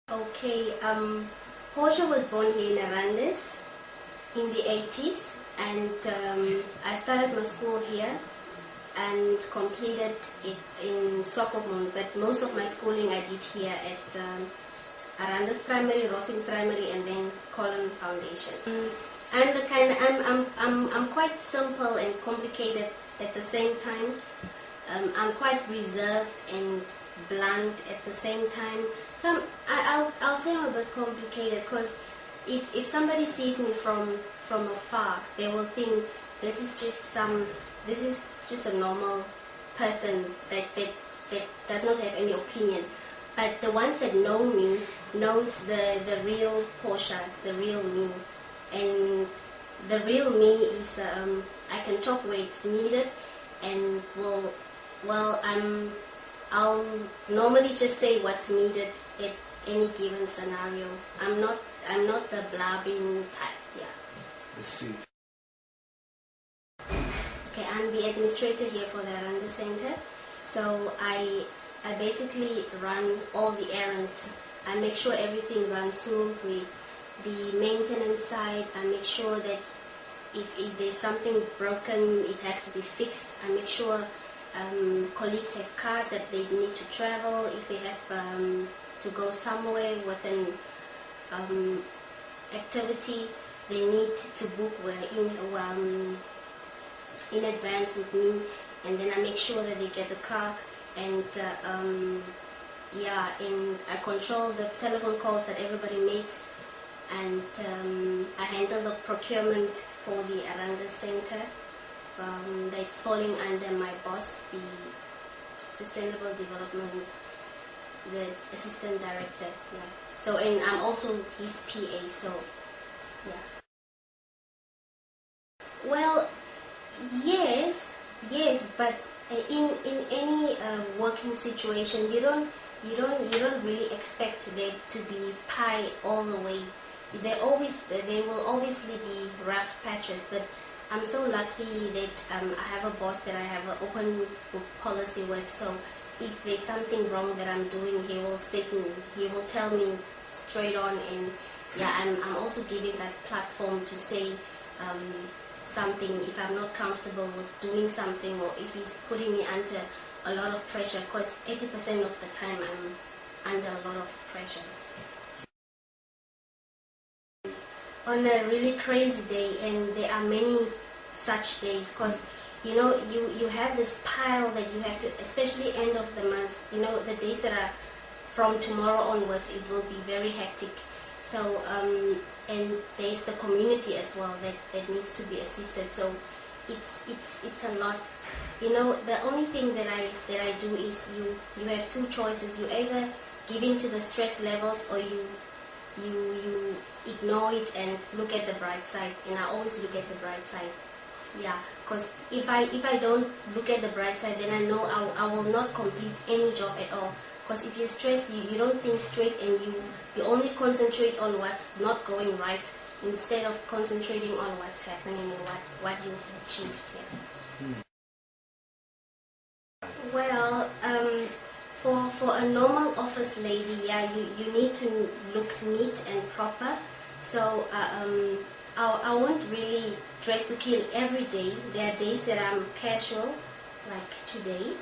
Okay, Portia was born here in Arandis in the 80s, and I started my school here and completed it in Sokopmund, but most of my schooling I did here at Arandis Primary, Rossing Primary, and then Colin Foundation. I'm quite simple and complicated at the same time. I'm quite reserved and blunt at the same time. So I'll say I'm a bit complicated, because if somebody sees me from afar, they will think this is just a normal person that does not have any opinion. But the ones that know me knows the real Portia, the real me. And the real me is I can talk where it's needed, and I'll normally just say what's needed at any given scenario. I'm not the blabbing type. Yeah. Let's see. Okay, I'm the administrator here for the Arandis Center. So I basically run all the errands. I make sure everything runs smoothly. The maintenance side, I make sure that if there's something broken, it has to be fixed. I make sure colleagues have cars that they need to travel. If they have to go somewhere with an activity, they need to book in advance with me, and then I make sure that they get the car, and and I control the telephone calls that everybody makes, and I handle the procurement for the Arandis Center. That's falling under my boss, the Sustainable Development, the Assistant Director. Yeah. So, and I'm also his PA. So, yeah. Well, yes, but in any working situation, you don't really expect there to be pie all the way. There will obviously be rough patches, but I'm so lucky that I have a boss that I have an open book policy with. So if there's something wrong that I'm doing, he will state me. He will tell me straight on, and yeah, I'm also giving that platform to say something if I'm not comfortable with doing something, or if he's putting me under a lot of pressure, because 80% of the time I'm under a lot of pressure. On a really crazy day, and there are many such days, because you have this pile that you have to, especially end of the month, the days that are from tomorrow onwards, it will be very hectic. So and there's the community as well that needs to be assisted. So it's a lot. The only thing that I do is you have two choices. You either give in to the stress levels, or you ignore it and look at the bright side. And I always look at the bright side. Yeah, because if I don't look at the bright side, then I know I will not complete any job at all. Because if you're stressed, you don't think straight, and you only concentrate on what's not going right instead of concentrating on what's happening and what you've achieved. Yeah. Well, for a normal office lady, yeah, you need to look neat and proper. So I won't really dress to kill every day. There are days that I'm casual, like today.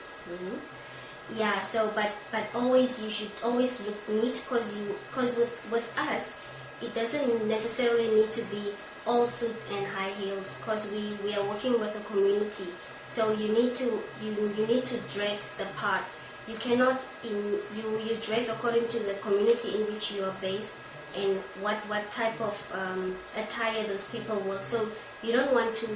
Yeah. So, but always you should always look neat, because with us, it doesn't necessarily need to be all suit and high heels, because we are working with a community. So you need to dress the part. You cannot you dress according to the community in which you are based, and what type of attire those people work. So you don't want to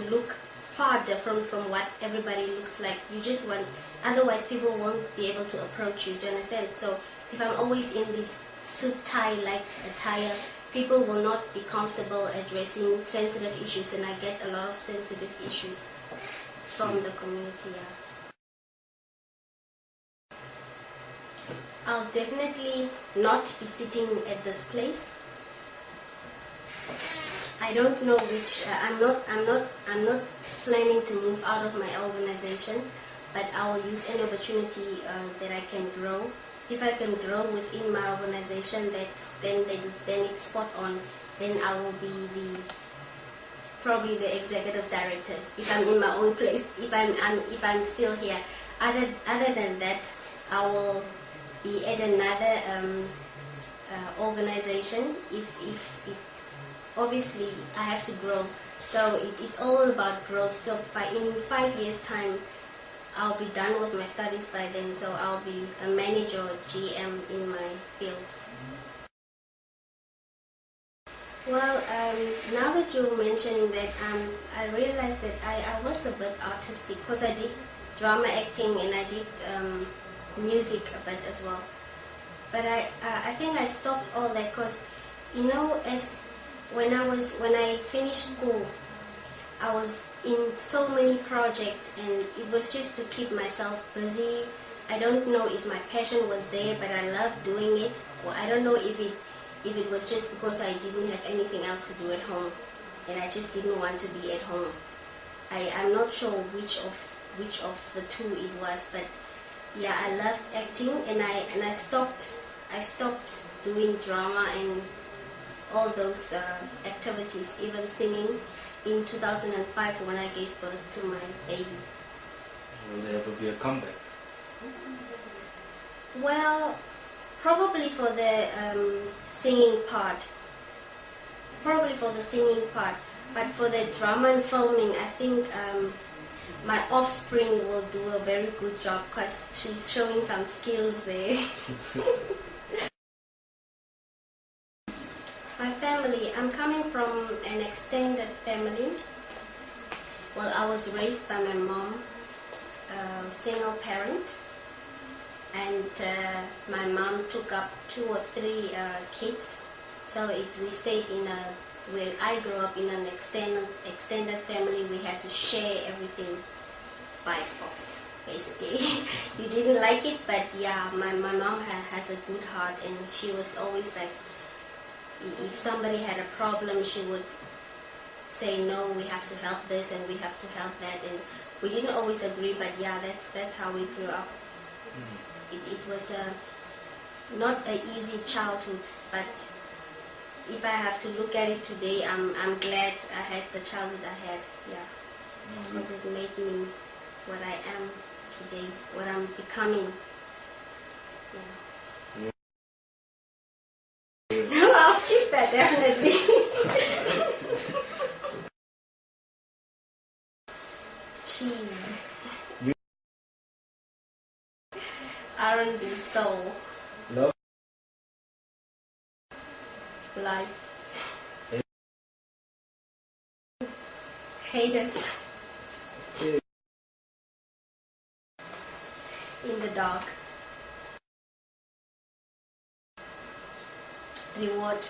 look far different from what everybody looks like. You just want, otherwise people won't be able to approach you. Do you understand? So if I'm always in this suit tie like attire, people will not be comfortable addressing sensitive issues, and I get a lot of sensitive issues from the community. Yeah. I'll definitely not be sitting at this place. I don't know which. I'm not planning to move out of my organization, but I will use any opportunity that I can grow if I can grow within my organization, then it's spot on. Then I will be probably the executive director if I'm in my own place. If I'm still here. Other than that, I will be at another organization. If obviously I have to grow, so it's all about growth. So in 5 years' time, I'll be done with my studies by then. So I'll be a manager or GM in my field. Well, now that you're mentioning that, I realized that I was a bit artistic because I did drama acting and I did music a bit as well. But I think I stopped all that because, you know, when I finished school, I was in so many projects and it was just to keep myself busy. I don't know if my passion was there, but I loved doing it. Or I don't know if it was just because I didn't have anything else to do at home and I just didn't want to be at home. I'm not sure which of the two it was, but yeah, I loved acting and I stopped doing drama and all those activities, even singing, in 2005 when I gave birth to my baby. Will there ever be a comeback? Well, probably for the singing part. But for the drama and filming, I think my offspring will do a very good job because she's showing some skills there. My family, I'm coming from an extended family. Well, I was raised by my mom, single parent, and my mom took up 2 or 3 kids. So we stayed where I grew up in an extended family. We had to share everything by force, basically. You didn't like it, but yeah, my mom has a good heart, and she was always like, if somebody had a problem, she would say, no, we have to help this and we have to help that. And we didn't always agree, but yeah, that's how we grew up. It was not an easy childhood, but if I have to look at it today, I'm glad I had the childhood I had, yeah, because it made me what I am today, what I'm becoming. Yeah. No, I'll skip that, definitely. Cheese. R&B soul. Love. Life. Haters. In the dark. Reward.